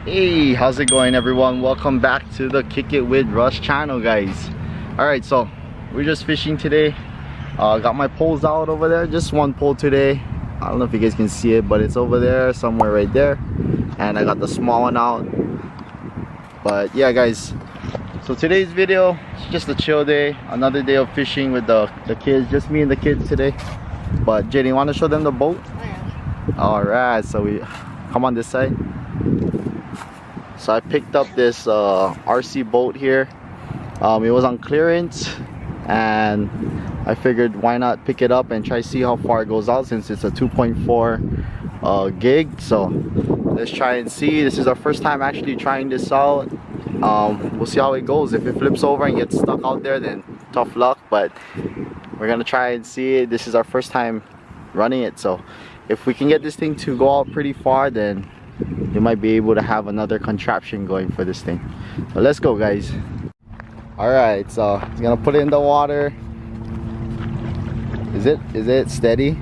Hey, how's it going everyone? Welcome back to the Kick It with Russ channel, guys. Alright, so we're just fishing today. Got my poles out over there, just one pole today. I don't know if you guys can see it, but it's over there somewhere right there. And I got the small one out. But yeah guys, so today's video is just a chill day, another day of fishing with the kids, just me and the kids today. But Jenny, want to show them the boat? Alright, so we come on this side. So I picked up this RC boat here. It was on clearance and I figured why not pick it up and try to see how far it goes out, since it's a 2.4 gig. So let's try and see. This is our first time actually trying this out. We'll see how it goes. If it flips over and gets stuck out there, then tough luck, but we're gonna try and see it. This is our first time running it, so if we can get this thing to go out pretty far, then you might be able to have another contraption going for this thing. So let's go guys. Alright, so he's gonna put it in the water. Is it steady?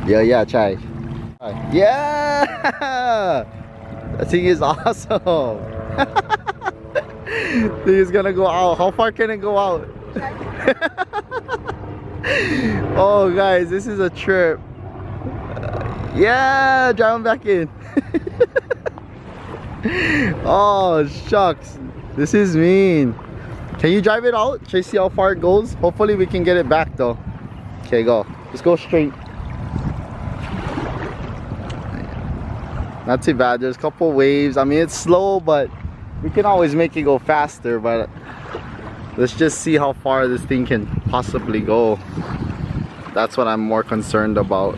Yeah, try. Yeah! That thing is awesome. Thing is gonna go out. How far can it go out? Oh guys, this is a trip. Yeah, drive him back in. Oh shucks, this is mean. Can you drive it out? Try to see how far it goes. Hopefully we can get it back though. Okay, go. Just go straight. Not too bad. There's a couple waves. I mean, it's slow, but we can always make it go faster. But let's just see how far this thing can possibly go. That's what I'm more concerned about.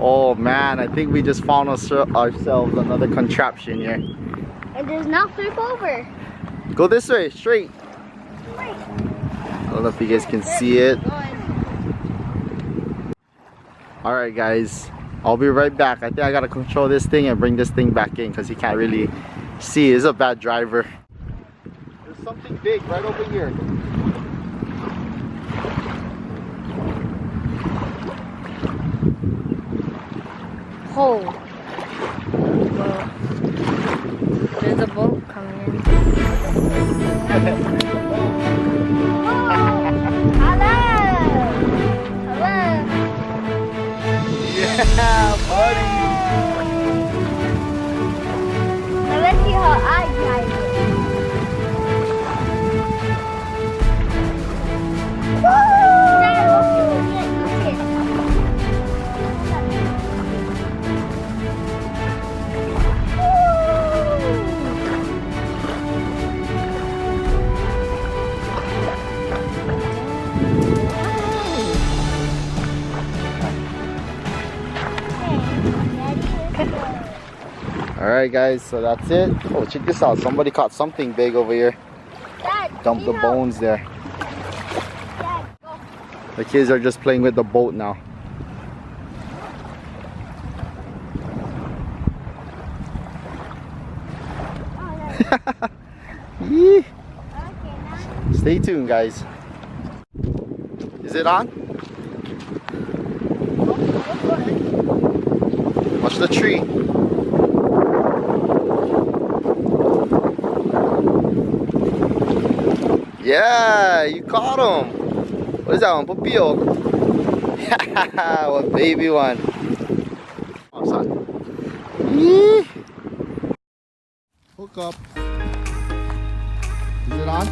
Oh man, I think we just found ourselves another contraption here. It does not flip over. Go this way, straight. I don't know if you guys can see it. Alright guys, I'll be right back. I think I gotta control this thing and bring this thing back in because he can't really see. He's a bad driver. There's something big right over here. Oh. There's a boat coming in. Hello! Hello! Yeah, buddy! Now let's see how I drive it. Dad, look at it. Alright guys, so that's it. Oh, check this out. Somebody caught something big over here. Dad, Dumped the bones there. Dad, go. The kids are just playing with the boat now. Yee. Okay, now. Stay tuned guys. Is it on? Watch the tree. Yeah, you caught him. What is that one? Papio. What baby one. Oh, son. Yee. Hook up. Is it on?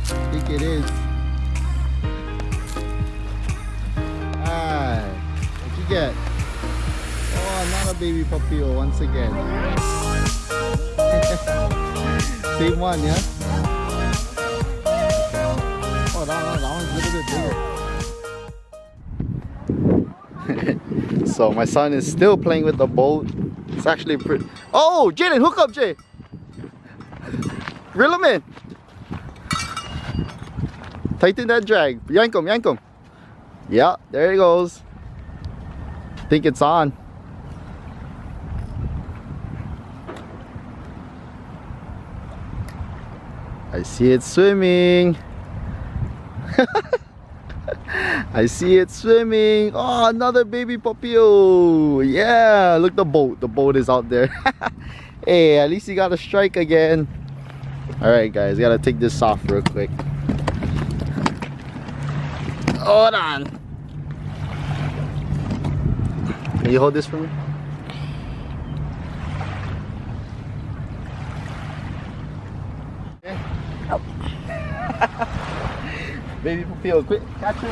I think it is. Alright. What'd you get? Oh, not a baby Papio once again. Same one, yeah? Oh, that one's a little bit bigger. So my son is still playing with the boat. It's actually pretty. Oh, Jaden, hook up, Jay. Reel him in. Tighten that drag. Yank him, yank him. Yeah, there he goes. I think it's on. I see it swimming. I see it swimming. Oh, another baby Papio. Yeah, look, the boat. The boat is out there. Hey, at least you got a strike again. Alright guys, gotta take this off real quick. Hold on. Can you hold this for me? Oh. Baby Papio, quick, catch it.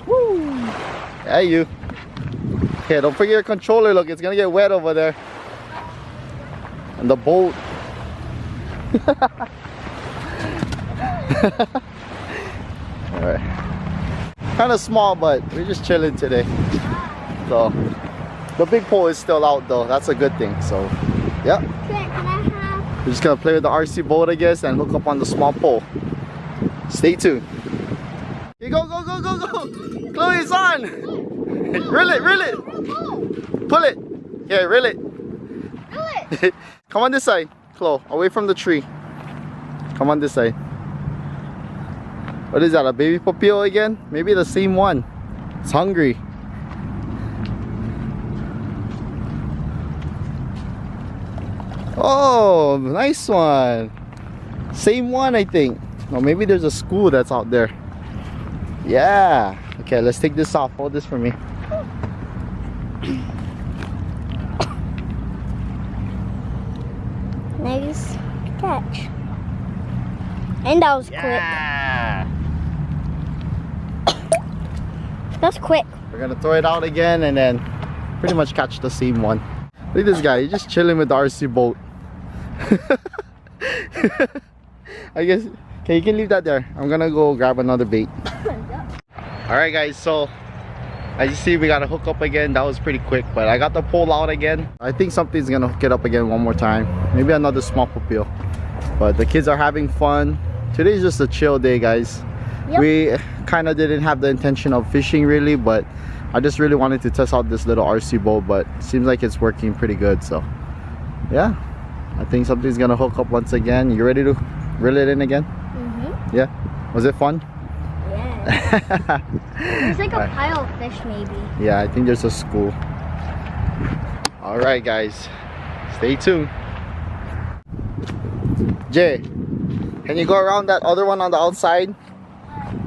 Woo! Yeah, you. Okay, don't forget your controller. Look, it's gonna get wet over there. And the boat. Alright. Kind of small, but we're just chilling today. So, the big pole is still out though. That's a good thing. So, yeah. Can I have? We're just gonna play with the RC boat, I guess, and hook up on the small pole. Stay tuned. Okay, go, go, go, go, go! Chloe, it's on! Reel it, reel it! Pull it! Okay, reel it. Do it. Come on this side, Chloe, away from the tree. Come on this side. What is that, a baby Papio again? Maybe the same one. It's hungry. Oh, nice one. Same one, I think. Or maybe there's a school that's out there. Yeah. Okay, let's take this off. Hold this for me. Nice catch. And that was Yeah. quick. That's quick. We're gonna throw it out again and then pretty much catch the same one. Look at this guy, he's just chilling with the RC boat. I guess, okay, you can leave that there. I'm gonna go grab another bait. Alright guys, so as you see, we got to hook up again. That was pretty quick, but I got the pole out again. I think something's gonna hook it up again one more time. Maybe another small Papio. But the kids are having fun. Today's just a chill day, guys. Yep. We kind of didn't have the intention of fishing really, but I just really wanted to test out this little RC boat, but seems like it's working pretty good. So yeah, I think something's gonna hook up once again. You ready to reel it in again? Mm-hmm. Yeah. Was it fun? Yeah. There's like a pile of fish maybe. Yeah, I think there's a school. All right guys, stay tuned. Jay, can you go around that other one on the outside?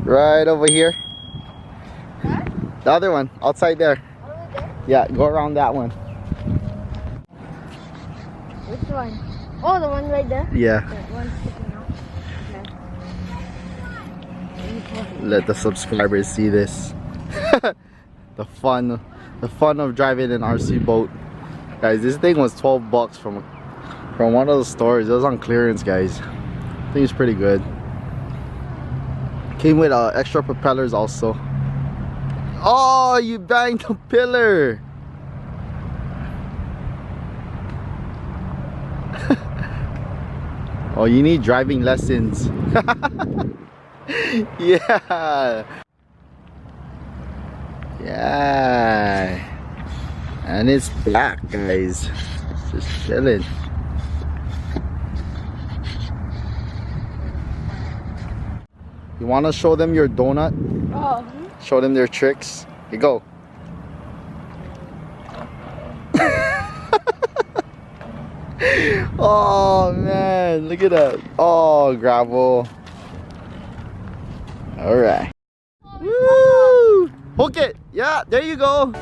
Right over here. Huh? The other one, outside there. Over there? Yeah, go around that one. Which one? Oh, the one right there? Yeah. That one's sticking out. Okay. Let the subscribers see this. the fun of driving an RC boat. Guys, this thing was 12 bucks from one of the stores. It was on clearance, guys. I think it's pretty good. Came with extra propellers also. Oh, you banged the pillar. Oh, you need driving lessons. Yeah. Yeah. And it's black, guys. It's just chilling. You want to show them your donut? Oh. Show them their tricks? Here you go. Oh man, look at that. Oh, gravel. Alright. Woo! Hook it! Yeah, there you go.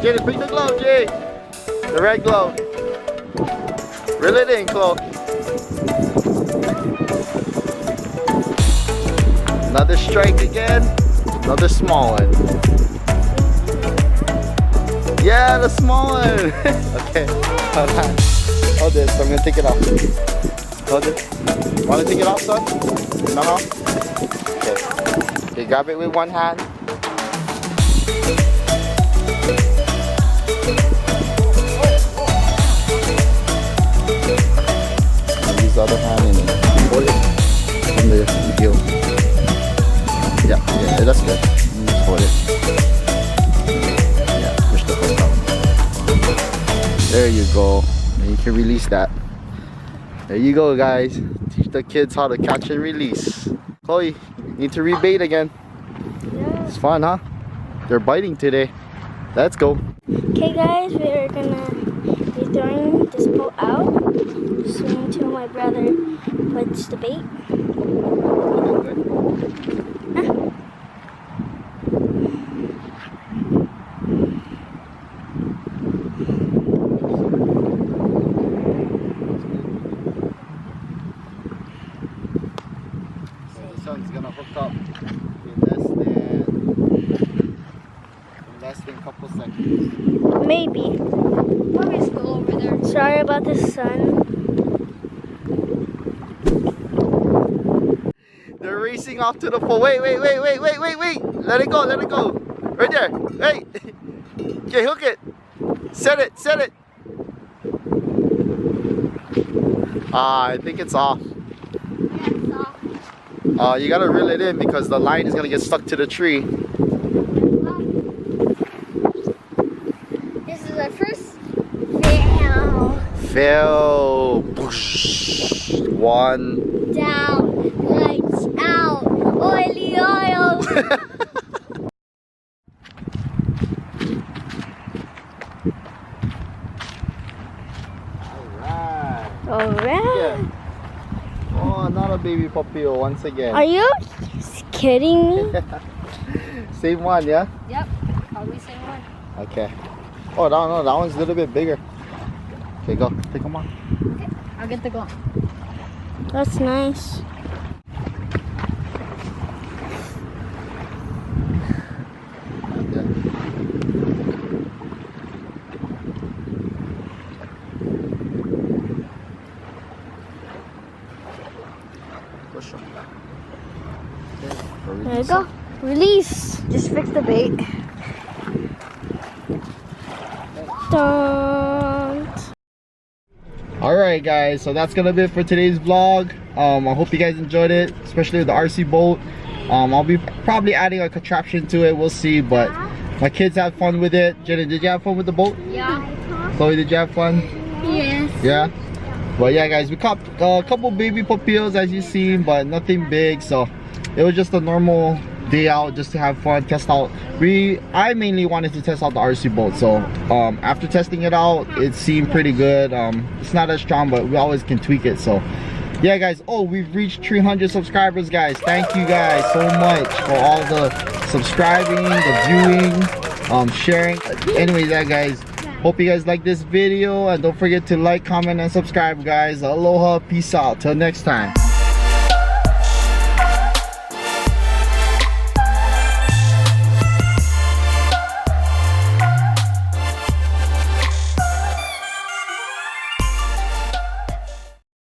Jay, bring the glove, Jay. The red glove. Reel it in, Chloe. Another strike again. Another small one. Yeah, the small one. Okay, hold on. Hold this, I'm gonna take it off. Hold it. Wanna take it off, son? No? Okay. Okay, grab it with one hand. Use the other hand and hold it from the heel. Yeah, that's good. Just hold it. Yeah, push the hook out. There you go. And you can release that. There you go, guys. Teach the kids how to catch and release. Chloe, you need to rebait again. It's fun, huh? They're biting today. Let's go. Okay guys, we're gonna be throwing this boat out. Soon until my brother puts the bait. So the sun's gonna hook up in less than a couple seconds. Maybe. Probably still over there. Sorry about the sun. They're racing off to the pole. Wait. Let it go. Right there. Hey. Okay, hook it. Set it. I think it's off. You gotta reel it in because the line is gonna get stuck to the tree. This is our first Fail. Push. One. down, lights out, oily oil. Alright. Oh, not a baby Papio once again. Are you kidding me? Same one, yeah? Yep, probably same one. Okay. Oh, no, that one's a little bit bigger. Okay, go. Take them on. Okay, I'll get the gun. That's nice. Yeah. Push them. Okay, There you go. Release. Just fix the bait. Don't. Alright guys, so that's gonna be it for today's vlog. I hope you guys enjoyed it, especially with the RC boat. I'll be probably adding a contraption to it, we'll see, but my kids had fun with it. Jenna, did you have fun with the boat? Yeah. Chloe, did you have fun? Yes. Yeah? Well, yeah guys, we caught a couple baby Papios as you seen, but nothing big, so it was just a normal day out just to have fun, test out. I mainly wanted to test out the RC boat, so after testing it out, it seemed pretty good. It's not as strong, but we always can tweak it. So yeah guys, oh, we've reached 300 subscribers guys. Thank you guys so much for all the subscribing, the viewing, sharing. Anyways, yeah guys, hope you guys like this video, and don't forget to like, comment, and subscribe guys. Aloha, peace out, till next time.